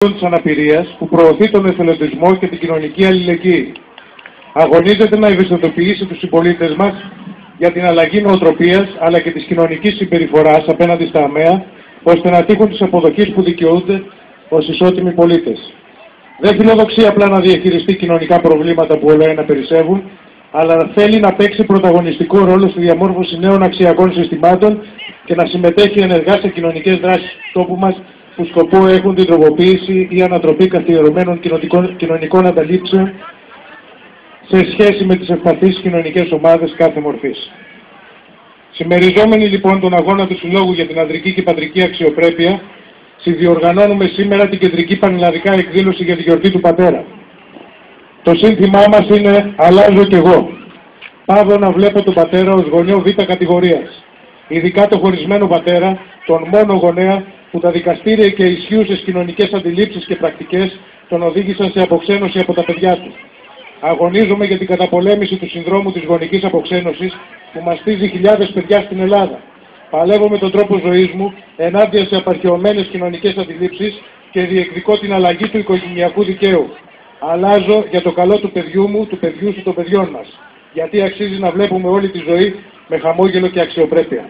της αναπηρίας που προωθεί τον εθελοντισμό και την κοινωνική αλληλεγγύη. Αγωνίζεται να ευαισθητοποιήσει τους συμπολίτες μας για την αλλαγή νοοτροπίας αλλά και της κοινωνικής συμπεριφοράς απέναντι στα ΑΜΕΑ, ώστε να τύχουν τις αποδοχής που δικαιούνται ως ισότιμοι πολίτες. Δεν φιλοδοξεί απλά να διαχειριστεί κοινωνικά προβλήματα που όλο ένα περισσεύουν, αλλά θέλει να παίξει πρωταγωνιστικό ρόλο στη διαμόρφωση νέων αξιακών συστημάτων και να συμμετέχει ενεργά σε κοινωνικές δράσεις του τόπου μας που σκοπό έχουν την τροποποίηση ή ανατροπή καθιερωμένων κοινωνικών ανταλήψεων σε σχέση με τις ευπαθείς κοινωνικές ομάδες κάθε μορφής. Συμμεριζόμενοι λοιπόν τον αγώνα του Συλλόγου για την ανδρική και πατρική αξιοπρέπεια, συνδιοργανώνουμε σήμερα την κεντρική πανελλαδικά εκδήλωση για τη γιορτή του Πατέρα. Το σύνθημά μας είναι «Αλλάζω κι εγώ». Πάβω να βλέπω τον πατέρα ως γονιό β' κατηγορίας. Ειδικά το χωρισμένο πατέρα, τον μόνο γονέα που τα δικαστήρια και οι ισχύουσες κοινωνικές αντιλήψεις και πρακτικές τον οδήγησαν σε αποξένωση από τα παιδιά του. Αγωνίζομαι για την καταπολέμηση του συνδρόμου της γονικής αποξένωσης που μαστίζει χιλιάδες παιδιά στην Ελλάδα. Παλεύω με τον τρόπο ζωής μου ενάντια σε απαρχαιωμένες κοινωνικές αντιλήψεις και διεκδικώ την αλλαγή του οικογενειακού δικαίου. Αλλάζω για το καλό του παιδιού μου, του παιδιού σου, των παιδιών μας. Γιατί αξίζει να βλέπουμε όλη τη ζωή με χαμόγελο και αξιοπρέπεια.